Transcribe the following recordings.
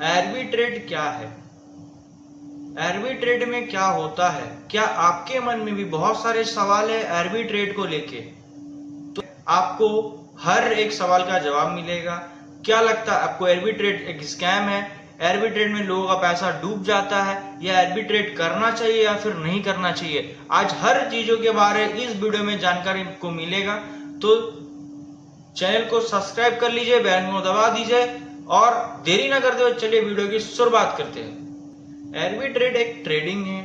Arbitrate क्या है? Arbitrate में क्या होता है? क्या आपके मन में भी बहुत सारे सवाल है आर्बिट्रेट को लेके? तो आपको हर एक सवाल का जवाब मिलेगा। क्या लगता है आपको आर्बिट्रेट एक स्कैम है? आर्बिट्रेट में लोगों का पैसा डूब जाता है? या आर्बिट्रेट करना चाहिए या फिर नहीं करना चाहिए? आज हर चीजों के बारे में इस वीडियो में जानकारी आपको मिलेगा। तो चैनल को सब्सक्राइब कर लीजिए, बेल आइकन को दबा दीजिए और देरी न करते हुए चलिए वीडियो की शुरुआत करते हैं। आर्बिट्रेट एक ट्रेडिंग है।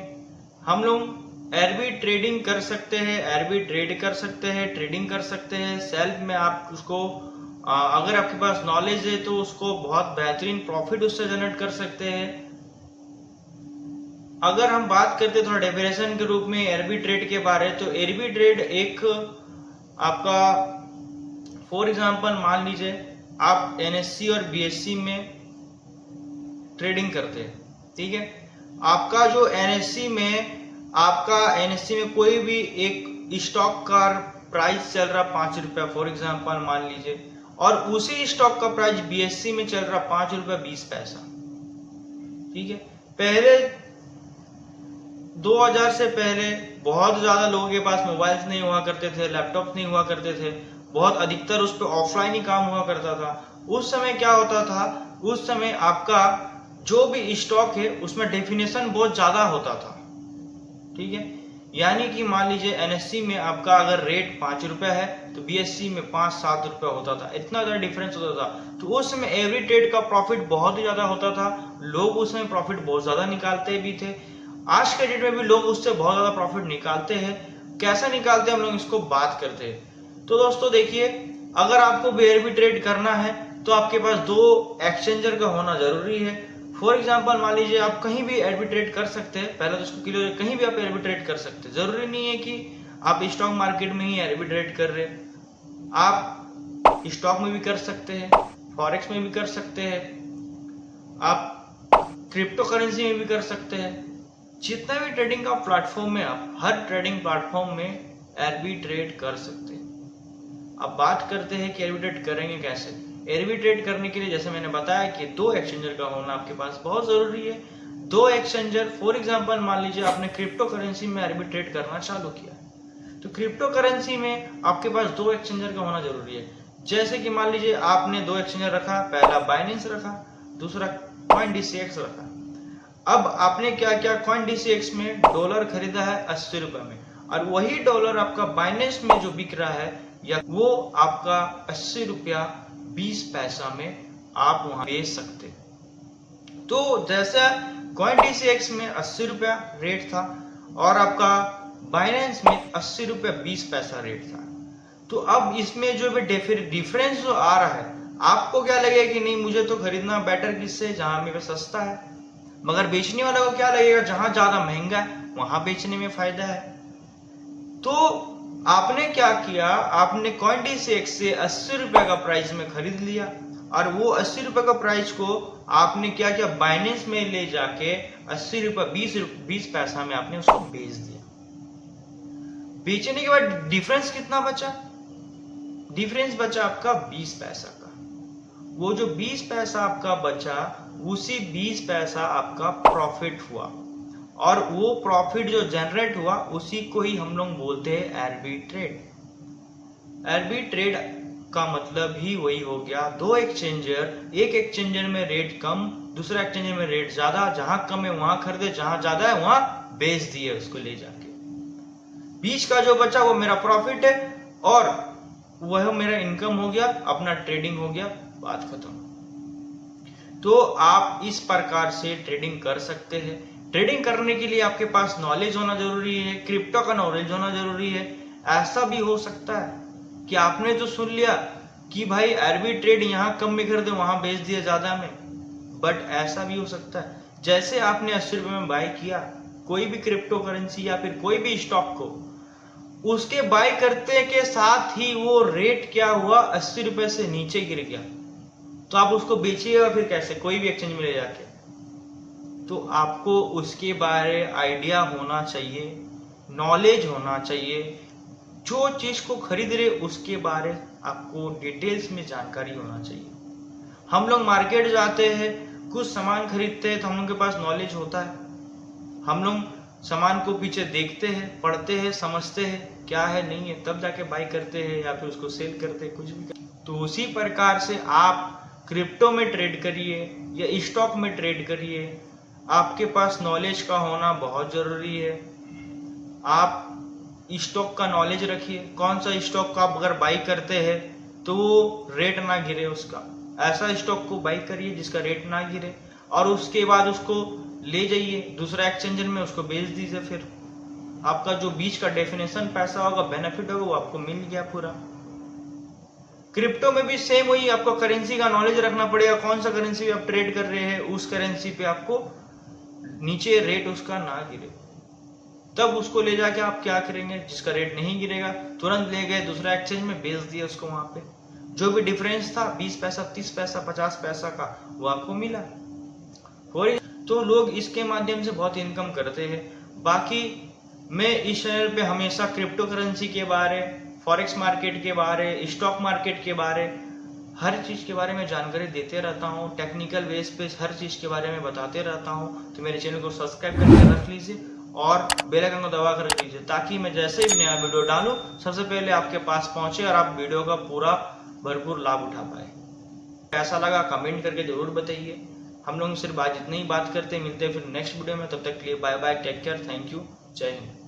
हम लोग आर्बिट्रेडिंग कर सकते हैं, आर्बिट्रेड कर सकते हैं, ट्रेडिंग कर सकते हैं। सेल्फ में आप उसको अगर आपके पास नॉलेज है तो उसको बहुत बेहतरीन प्रॉफिट उससे जनरेट कर सकते हैं। अगर हम बात करते हैं थोड़ा डेफिनेशन के रूप में आर्बिट्रेड के बारे, तो आर्बिट्रेड एक आपका फॉर एग्जांपल मान लीजिए आप एनएससी और बीएससी में ट्रेडिंग करते हैं, ठीक है। आपका जो एनएससी में कोई भी एक स्टॉक का प्राइस चल रहा 5 रुपया फॉर एग्जांपल मान लीजिए, और उसी स्टॉक का प्राइस बीएससी में चल रहा 5 रुपया 20 पैसा, ठीक है। पहले 2000 से पहले बहुत ज्यादा लोगों के पास मोबाइल्स नहीं हुआ करते थे, लैपटॉप नहीं हुआ करते थे, बहुत अधिकतर उस पर ऑफलाइन ही काम हुआ करता था। उस समय क्या होता था, उस समय आपका जो भी स्टॉक है उसमें डेफिनेशन बहुत ज्यादा होता था, ठीक है। यानी कि मान लीजिए एनएससी में आपका अगर रेट 5 रुपया है तो बीएससी में 5-7 रुपया होता था, इतना ज्यादा डिफरेंस होता था। तो उस समय एवरी ट्रेड का प्रॉफिट बहुत ही ज्यादा होता था, लोग उस समय प्रॉफिट बहुत ज्यादा निकालते भी थे। आज के डेट में भी लोग उससे बहुत ज्यादा प्रॉफिट निकालते हैं। कैसे निकालते हैं हम लोग इसको बात करते हैं। तो दोस्तों देखिए, अगर आपको भी आर्बिट्रेट करना है तो आपके पास 2 एक्सचेंजर का होना जरूरी है। फॉर एग्जांपल मान लीजिए आप कहीं भी आर्बिट्रेट कर सकते हैं, पहले तो इसको क्लियर, कहीं भी आप आर्बिट्रेट कर सकते हैं। जरूरी नहीं है कि आप स्टॉक मार्केट में ही आर्बिट्रेट कर रहे हैं, आप स्टॉक में भी कर सकते हैं, फॉरेक्स में भी कर सकते हैं, आप क्रिप्टो करेंसी में भी कर सकते हैं। जितना भी ट्रेडिंग का प्लेटफॉर्म है, आप हर ट्रेडिंग प्लेटफॉर्म में आर्बिट्रेट कर सकते हैं। अब बात करते हैं कि आर्बिट्रेट करेंगे कैसे। आर्बिट्रेट करने के लिए जैसे मैंने बताया कि 2 एक्सचेंजर का होना आपके पास बहुत जरूरी है। 2 एक्सचेंजर, फॉर एग्जांपल मान लीजिए आपने क्रिप्टो करेंसी में आर्बिट्रेट करना चालू किया, तो क्रिप्टो करेंसी में आपके पास 2 एक्सचेंजर का होना जरूरी है। जैसे कि मान लीजिए आपने 2 एक्सचेंजर रखा, पहला बाइनेंस रखा, दूसरा CoinDCX रखा। अब आपने क्या किया, CoinDCX में डॉलर खरीदा है 80 रुपए में, और वही डॉलर आपका बाइनेंस में जो बिक रहा है या वो आपका 80 रुपया 20 पैसा में आप वहां बेच सकते। तो जैसा CoinDCX में 80 रुपया रेट था और आपका बाइनेंस में 80 रुपया 20 पैसा रेट था, तो अब इसमें जो डिफरेंस जो आ रहा है, आपको क्या लगेगा कि नहीं मुझे तो खरीदना बेटर किससे, जहां में सस्ता है। मगर बेचने वाले को क्या लगेगा, जहां ज्यादा महंगा है वहां बेचने में फायदा है। तो आपने क्या किया, आपने CoinDCX से 80 रुपए का प्राइस में खरीद लिया, और वो 80 रुपए का प्राइस को आपने क्या किया, बाइनेंस में ले जाके 80 रुपए 20 पैसा में आपने उसको बेच दिया। बेचने के बाद डिफरेंस कितना बचा, डिफरेंस बचा आपका 20 पैसा का। वो जो 20 पैसा आपका बचा, उसी 20 पैसा आपका प्रॉफिट हुआ, और वो प्रॉफिट जो जनरेट हुआ उसी को ही हम लोग बोलते हैं आर्बिट्रेट। आर्बिट्रेट का मतलब ही वही हो गया, 2 एक्सचेंजर, एक एक्सचेंजर में रेट कम, दूसरा एक्सचेंजर में रेट ज्यादा, जहां कम है वहां खरीदे, जहां ज्यादा है वहां बेच दिए उसको ले जाके। बीच का जो बचा वो मेरा प्रॉफिट है और वह मेरा इनकम हो गया, अपना ट्रेडिंग हो गया, बात खत्म। तो आप इस प्रकार से ट्रेडिंग कर सकते हैं। ट्रेडिंग करने के लिए आपके पास नॉलेज होना जरूरी है, क्रिप्टो का नॉलेज होना जरूरी है। ऐसा भी हो सकता है कि आपने तो सुन लिया कि भाई आर्बिट्रेट यहाँ कम में खरीदे वहां बेच दिया ज्यादा में, बट ऐसा भी हो सकता है जैसे आपने 80 रुपए में बाय किया कोई भी क्रिप्टो करेंसी या फिर कोई भी स्टॉक को, उसके बाय करते के साथ ही वो रेट क्या हुआ, 80 रुपए से नीचे गिर गया, तो आप उसको बेचिएगा फिर कैसे, कोई भी एक्सचेंज में ले जाके। तो आपको उसके बारे आइडिया होना चाहिए, नॉलेज होना चाहिए, जो चीज को खरीद रहे उसके बारे आपको डिटेल्स में जानकारी होना चाहिए। हम लोग मार्केट जाते हैं, कुछ सामान खरीदते हैं तो हम लोग के पास नॉलेज होता है, हम लोग सामान को पीछे देखते हैं, पढ़ते हैं, समझते हैं क्या है नहीं है, तब जाके बाई करते हैं या फिर उसको सेल करते हैं, कुछ भी तो उसी प्रकार से आप क्रिप्टो में ट्रेड करिए या स्टॉक में ट्रेड करिए। आपके पास नॉलेज का होना बहुत ज़रूरी है। आप स्टॉक का नॉलेज रखिए, कौन सा स्टॉक का आप अगर बाई करते हैं तो वो रेट ना गिरे उसका, ऐसा स्टॉक को बाई करिए जिसका रेट ना गिरे, और उसके बाद उसको ले जाइए दूसरा एक्सचेंजर में, उसको बेच दीजिए। फिर आपका जो बीच का डेफिनेशन पैसा होगा, बेनिफिट होगा, वो आपको मिल गया पूरा। क्रिप्टो में भी सेम वही, आपको करेंसी का नॉलेज रखना पड़ेगा, कौन सा करेंसी आप ट्रेड कर रहे हैं, उस करेंसी पे आपको नीचे रेट उसका ना गिरे, तब उसको ले जाके आप क्या करेंगे, जिसका रेट नहीं गिरेगा तुरंत ले गए दूसरा एक्सचेंज में, बेच दिया उसको, वहां पे जो भी डिफरेंस था 20 पैसा 30 पैसा 50 पैसा का वो आपको मिला। और तो लोग इसके माध्यम से बहुत इनकम करते हैं। बाकी मैं इस चैनल पे हमेशा क्रिप्टो करेंसी के बारे, फॉरेक्स मार्केट के बारे, स्टॉक मार्केट के बारे, हर चीज़ के बारे में जानकारी देते रहता हूँ। टेक्निकल बेस पे हर चीज़ के बारे में बताते रहता हूँ। तो मेरे चैनल को सब्सक्राइब करके रख लीजिए और बेल आइकन को दबा कर रख लीजिए, ताकि मैं जैसे भी नया वीडियो डालूं सबसे पहले आपके पास पहुंचे और आप वीडियो का पूरा भरपूर लाभ उठा पाए। कैसा लगा कमेंट करके जरूर बताइए। हम लोग सिर्फ आज इतनी ही बात करते, मिलते हैं फिर नेक्स्ट वीडियो में। तब तक के लिए bye bye, take care, thank you, जय हिंद।